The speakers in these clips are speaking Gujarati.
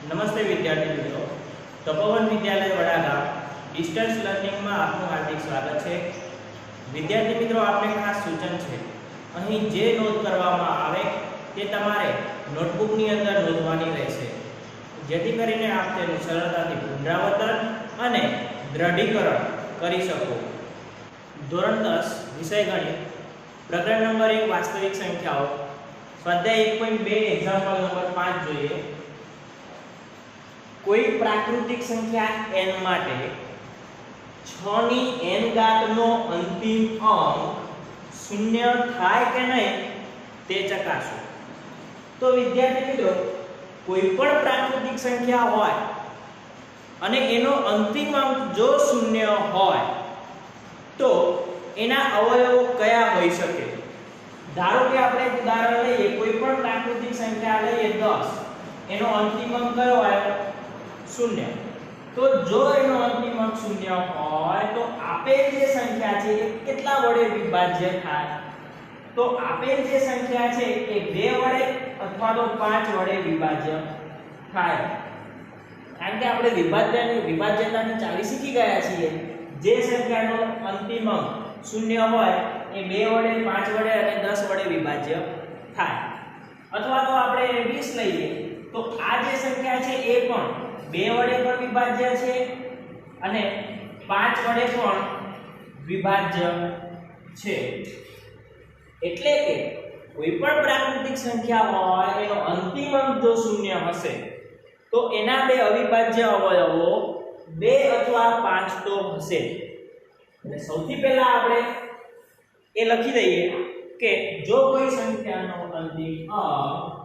નમસ્તે વિદ્યાર્થી મિત્રો, તપોવન વિદ્યાલય વડાગામ ડિસ્ટન્સ લર્નિંગમાં આપનું હાર્દિક સ્વાગત છે। વિદ્યાર્થી મિત્રો, આપને ખાસ સૂચન છે, અહીં જે નોંધ કરવામાં આવે તે તમારે નોટબુકની અંદર નોંધવાની રહેશે, જેથી કરીને આપ તેનું સરળતાથી પુનરાવર્તન અને દ્રઢીકરણ કરી શકો। ધોરણ 10 વિષય ગણિત, પ્રકરણ નંબર 1 વાસ્તવિક સંખ્યાઓ, સ્વાધ્યાય 1.2 એક્ઝામ્પલ નંબર 5 જોઈએ। कोई प्राकृतिक संख्या n माटे 6 ની n घात नो अंतिम अंक शून्य थाय के नहीं ते चकासो। तो विद्यार्थी मित्रों, कोई पण प्राकृतिक संख्या होय अने एनो अंतिम अंक जो शून्य होय तो एना अवयवो कया होई शके। धारो के आपणे उदाहरण लईए, कोई पण प्राकृतिक संख्या लईए 10, एनो अंतिम अंक कयो आव्यो? शून्य। तो जो एनो अंतिम अंक शून्य होय तो आपेल जे संख्या छे ए केटला वडे विभाज्य थाय? तो आपेल जे संख्या छे ए 2 वडे अथवा तो 5 वडे विभाज्य थाय। कारण के આપણે વિભાજ્યતાની ચાવી શીખી ગયા છીએ। જે સંખ્યાનો અંતિમ અંક શૂન્ય હોય એ 2 વડે 5 વડે અને 10 વડે વિભાજ્ય થાય। અથવા તો આપણે 20 લઈએ તો આ જે સંખ્યા છે એ પણ 2 વડે પણ વિભાજ્ય છે અને 5 વડે પણ વિભાજ્ય છે। એટલે કે કોઈ પણ પ્રાકૃતિક સંખ્યા હોય એનો અંતિમ અંક જો શૂન્ય હશે તો એના બે અવિભાજ્ય અવયવો 2 અથવા 5 તો હશે। એટલે સૌથી પહેલા આપણે એ લખી દઈએ કે જો કોઈ સંખ્યાનો અંતિમ અંક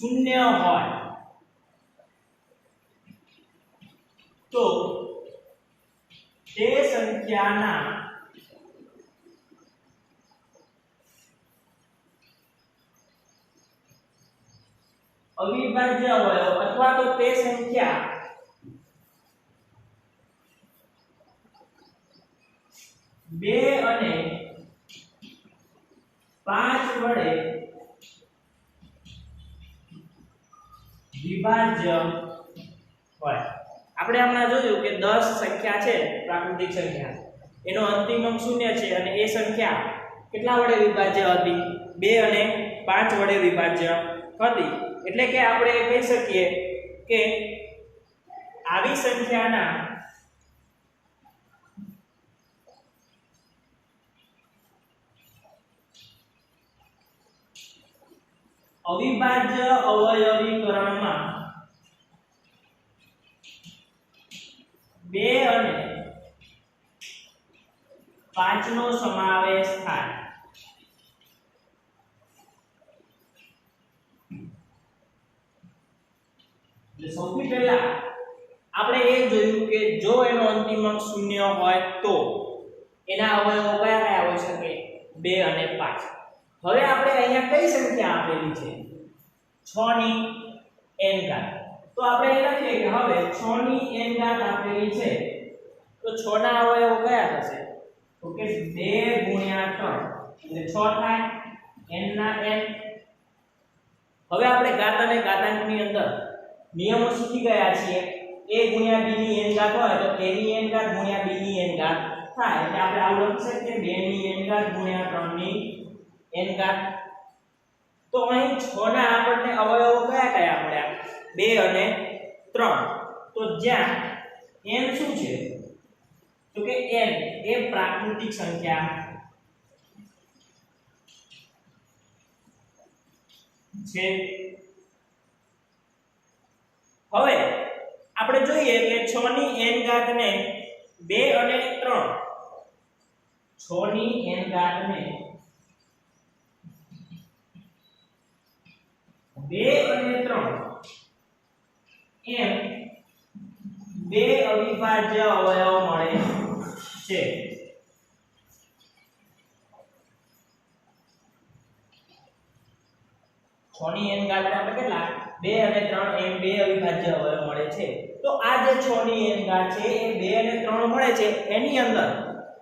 शून्य होय तो ते संख्याना अविभाज्य अवयव अथवा तो ते संख्या 2 અને 5 વડે विभाज्य होय। આપણે હમણાં જોયું કે 10 સંખ્યા છે, પ્રાકૃતિક સંખ્યા, એનો અંતિમ અંક શૂન્ય છે અને એ સંખ્યા કેટલા વડે વિભાજ્ય હતી? 2 અને 5 વડે વિભાજ્ય હતી। એટલે કે આપણે કહી શકીએ કે આવી સંખ્યાના अविभाज्य अवयवीकरणमां 2 અને 5 નો સમાવેશ થાય। સૌથી પહેલા આપણે એ જોયું કે જો એનો અંતિમ અંક શૂન્ય હોય તો એના અવયવો કયા કયા હોઈ શકે? 2 અને 5। હવે આપણે અહીંયા કઈ સંખ્યા આપેલી છે? 6 ની n ઘાત। તો આપણે એ લખીએ કે હવે 6 ની n ઘાત આપેલી છે તો 6 ના અવયવો કયા થશે? તો કે 2 ગુણ્યા 3 એટલે 6 થાય, n ના n। હવે આપણે ઘાત અને ઘાતાંકની અંદર નિયમો શીખી ગયા છીએ। a ગુણ્યા b ની n ઘાત હોય તો a ની n ઘાત ગુણ્યા b ની n ઘાત થાય। એટલે આપણે આવું લખી શકીએ 2 ની n ઘાત ગુણ્યા 3 ની n घात। तो અહીં 6 ના આપણને અવયવો કયા કયા મળ્યા? 2 અને 3। તો જ્યાં n શું છે? તો કે n એ પ્રાકૃતિક સંખ્યા છે। હવે આપણે જોઈએ કે 6 ની n ઘાત ને 2 અને 3, 6 ની n ઘાત ને 2 અને 3 એમ 2 અવિભાજ્ય અવયવ મળે છે। 6 ની n ઘાત આપણે કેટલા? 2 અને 3 એમ 2 અવિભાજ્ય અવયવ મળે છે। તો આ જે 6 ની n ઘાત છે એ 2 અને 3 મળે છે એની અંદર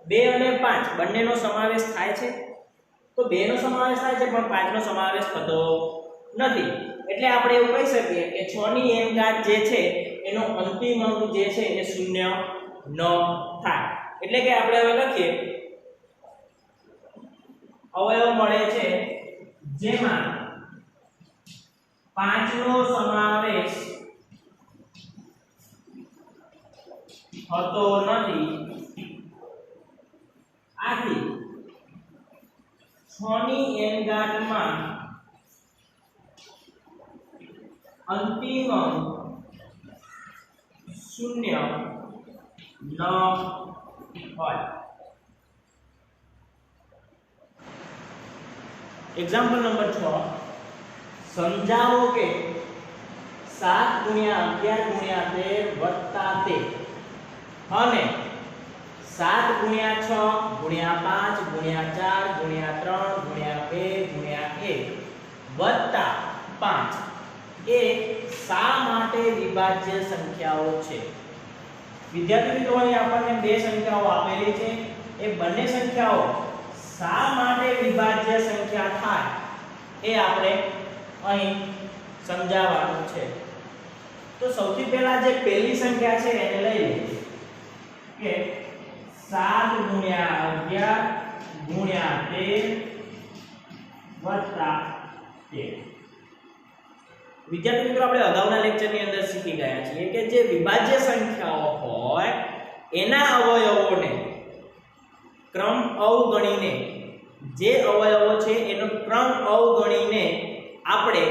2 અને 5 બંનેનો સમાવેશ થાય છે તો 2 નો સમાવેશ થાય છે પણ 5 નો સમાવેશ થતો નથી એટલે આપણે એવું કહી શકીએ કે 6 ની n ઘાત જે છે એનો અંતિમ અંક જે છે એ 0 ન થાય એટલે કે આપણે હવે લખીએ અવયવ મળે છે જેમાં 5 નો સમાવેશ થતો નથી આથી 6 ની n ઘાત માં અંતિમ અંક 0 ન હોય एग्जाम्पल नंबर 6 समझाओ के 7 गुणिया 11 गुणिया 13 वत्ता 13 અને 7 ગુણ્યા 6 ગુણ્યા 5 ગુણ્યા 4 ગુણ્યા 3 ગુણ્યા 2 ગુણ્યા 1 વત્તા 5 એ શા માટે વિભાજ્ય સંખ્યાઓ છે વિદ્યાર્થી મિત્રો અહીં આપણને બે સંખ્યાઓ આપેલી છે એ બંને સંખ્યાઓ શા માટે વિભાજ્ય સંખ્યા થાય એ આપણે અહીં સમજાવવાનું છે તો સૌથી પહેલા જે પહેલી સંખ્યા છે એને લઈ લઈએ કે 7 ગુણ્યા 11 ગુણ્યા 13 વત્તા 13 વિદ્યાર્થી મિત્રો આપણે અગાઉના લેક્ચરની અંદર શીખી ગયા છીએ કે જે વિભાજ્ય સંખ્યાઓ હોય એના અવયવોને ક્રમ અવગણીને જે અવયવો છે એનો ક્રમ અવગણીને આપણે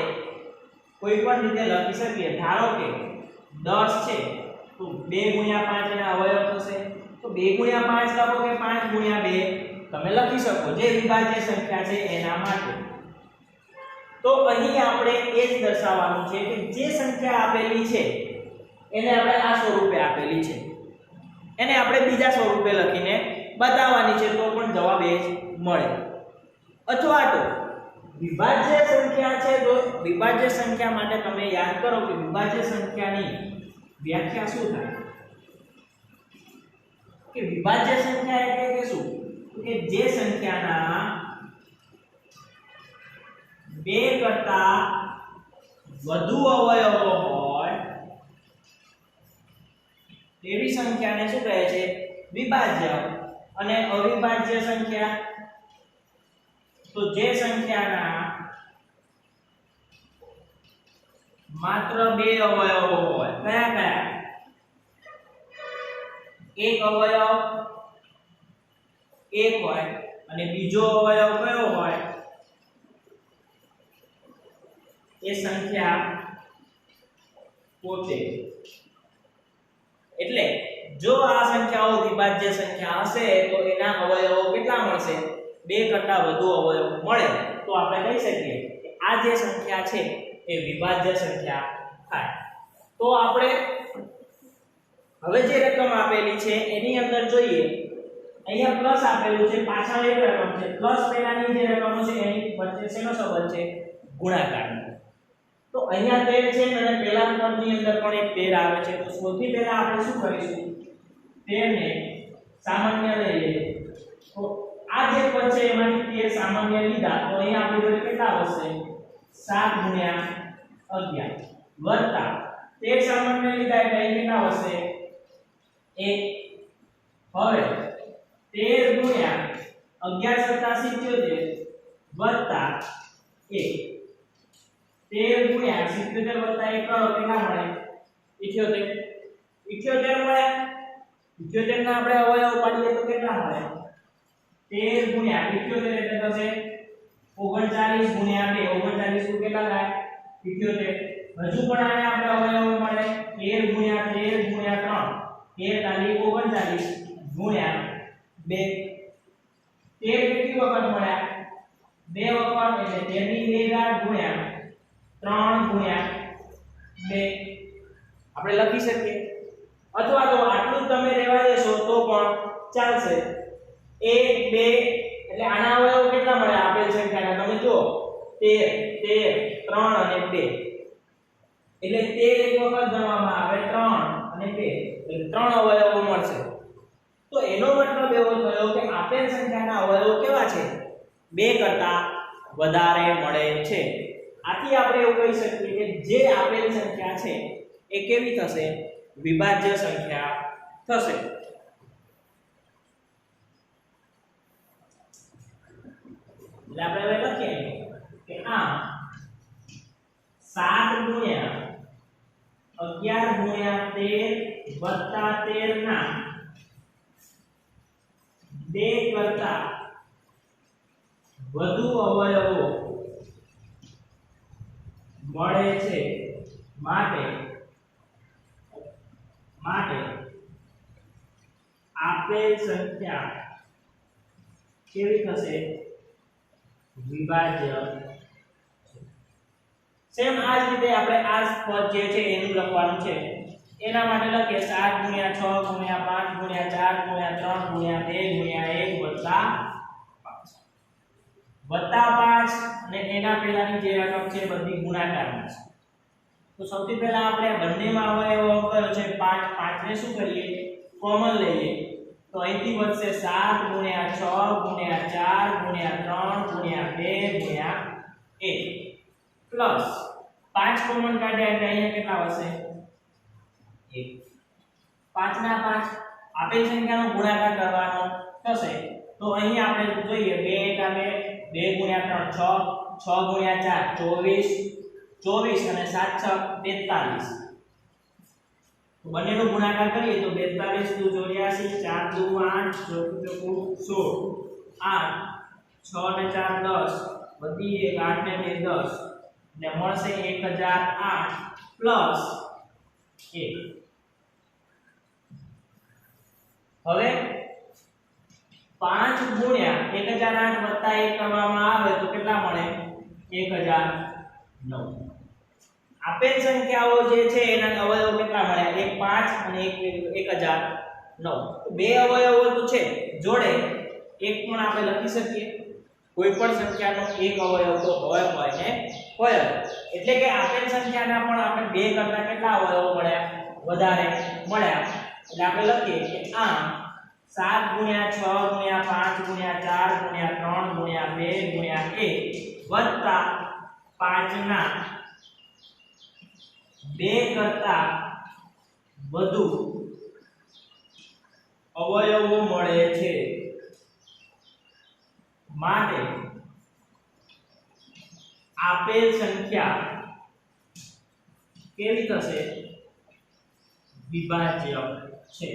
કોઈ પણ રીતે લખી શકીએ ધારો કે 10 છે તો 2 ગુણ્યા 5 એના અવયવ થશે તો 2 ગુણ્યા 5 લખો કે 5 ગુણ્યા 2 તમે લખી શકો જે વિભાજ્ય સંખ્યા છે એના માટે તો અહીં આપણે એ જ દર્શાવવાનું છે કે જે સંખ્યા આપેલી છે એને આપણે આ સ્વરૂપે આપેલી છે એને આપણે બીજા સ્વરૂપે લખીને બતાવવાની છે તો પણ જવાબ એ જ મળે અથવા તો વિભાજ્ય સંખ્યા છે તો વિભાજ્ય સંખ્યા માટે તમે યાદ કરો કે વિભાજ્ય સંખ્યાની વ્યાખ્યા શું થાય કે વિભાજ્ય સંખ્યા એટલે કે શું કે જે સંખ્યાના 2 કરતા વધુ અવયવો હોય તેવી સંખ્યાને શું કહે છે વિભાજ્ય અને અવિભાજ્ય સંખ્યા તો જે સંખ્યાના માત્ર 2 અવયવો હોય કયા કયા એક અવયવ 1 હોય અને બીજો અવયવ કયો હોય એ સંખ્યા પોતે એટલે જો આ સંખ્યાઓ વિભાજ્ય સંખ્યા હશે તો એના અવયવો કેટલા મળશે 2 કરતા વધુ અવયવ મળે તો આપણે કહી શકીએ કે આ જે સંખ્યા છે એ વિભાજ્ય સંખ્યા થાય તો આપણે હવે જે રકમ આપેલી છે એની અંદર જોઈએ અહીંયા પ્લસ આપેલું છે પાછળ એક રકમ છે પ્લસ પહેલાની જે રકમો છે એની વચ્ચે શેનો સંબંધ છે ગુણાકારનો તો અહીંયા 13 છે અને પહેલા પદની અંદર પણ એક 13 આવે છે તો સૌથી પહેલા આપણે શું કરીશું 13 ને સામાન્ય લઈ લઈએ તો આ જે પદ છે એમાંથી 13 સામાન્ય લીધા તો અહીંયા આપણી જોડે કેટલા આવશે 7 ગુણ્યા 11 વત્તા 13 સામાન્ય લીધા એટલે અહીં કેટલા આવશે 1 હવે 13 ગુણ્યા 11 સત્તા 77 વત્તા 1 13 ગુણ્યા 77 વત્તા 1 કરો કેટલા મળે 78 મળે 78 ના આપણે અવયવ પાડીએ તો કેટલા મળે 13 ગુણ્યા 78 એટલે થશે 39 ગુણ્યા 2 39 નું કેટલા થાય 78 હજુ પણ આને આપણે અવયવ મળે 13 ગુણ્યા 13 ગુણ્યા 3 13 39 ગુણ્યા 2 13 કેટલી વખત મળ્યા 2 વખત એટલે 13 ની 2 ઘાત ગુણ્યા 3 ગુણ્યા 2 આપણે લખી શકીએ અથવા તો આટલું તમે રહેવા દેશો તો પણ ચાલશે 1 2 એટલે આના અવયવ કેટલા મળે આપેલ સંખ્યાના તમે જો 13 3 અને 2 એટલે 13 એક વખત ગણવામાં આવે 3 અને 2 એટલે 3 અવયવો મળશે. તો એનો મતલબ એવો થયો કે આપેલ સંખ્યાના અવયવો કેવા છે? 2 કરતા વધારે મળે છે. આથી આપણે એવું કહી શકીએ કે જે આપેલ સંખ્યા છે એ કેવી થશે? વિભાજ્ય સંખ્યા થશે. એટલે આપણે હવે લખીએ કે આ 7 ગુણ્યા 11 ગુણ્યા 13 વત્તા 13 ના 2 કરતા વધુ અવયવો મળે છે માટે આપેલ સંખ્યા કેવી થશે? વિભાજ્ય. સેમ આ જ રીતે આપણે આ પદ જે છે એનું લખવાનું છે. એના માટે લખીએ 7 ગુણ્યા 6 ગુણ્યા 5 ગુણ્યા 4 ગુણ્યા 3 ગુણ્યા 2 ગુણ્યા 1 વત્તા 5 અને એના પહેલાની જે રકમ છે બધી ગુણાકારમાં છે. તો સૌથી પહેલા આપણે બંનેમાં અવયવો કયો છે 5. 5 ને શું કરીએ? કોમન લઈએ. તો અહીંથી વધશે 7 ગુણ્યા 6 ગુણ્યા 4 ગુણ્યા 3 ગુણ્યા 2 ગુણ્યા 1 પ્લસ 5 કોમન કાઢ્યા એટલે અહીંયા કેટલા વધશે? 1. 5 ના 5 આપેલ સંખ્યાનો ગુણાકાર કરવાનો થશે. તો અહીં આપણે જોઈએ 2 ગુણ્યા 3 6 ગુણ્યા 4 24 અને 7 6 43. તો બંનેનો ગુણાકાર કરીએ તો 42 દુ 84 4 દુ 8 4 દુ 16 8 6 ને 4 10 વધી 1 8 ને 2 10 ને મળશે 1008 પ્લસ 1. હવે 5 ગુણ્યા 1008 વત્તા 1 કરવામાં આવે તો કેટલા મળે? 1009. આપેલ સંખ્યાઓ જે છે એના અવયવો કેટલા મળ્યા? એક 5 અને એક 1009. તો બે અવયવો તો છે જોડે એક પણ આપણે લખી શકીએ. કોઈ પણ સંખ્યાનો એક અવયવ તો હોય ને હોય. એટલે કે આપેલ સંખ્યાના પણ આપણે બે કરતા કેટલા અવયવો મળ્યા? વધારે મળ્યા. એટલે આપણે લખીએ કે આ 7 ગુણ્યા 6 ગુણ્યા 5 ગુણ્યા 4 ગુણ્યા 3 ગુણ્યા 2 ગુણ્યા 1 વત્તા 5 ના 2 કરતા વધુ અવયવો મળે છે માટે આપેલ સંખ્યા કેવી થશે? વિભાજ્ય છે.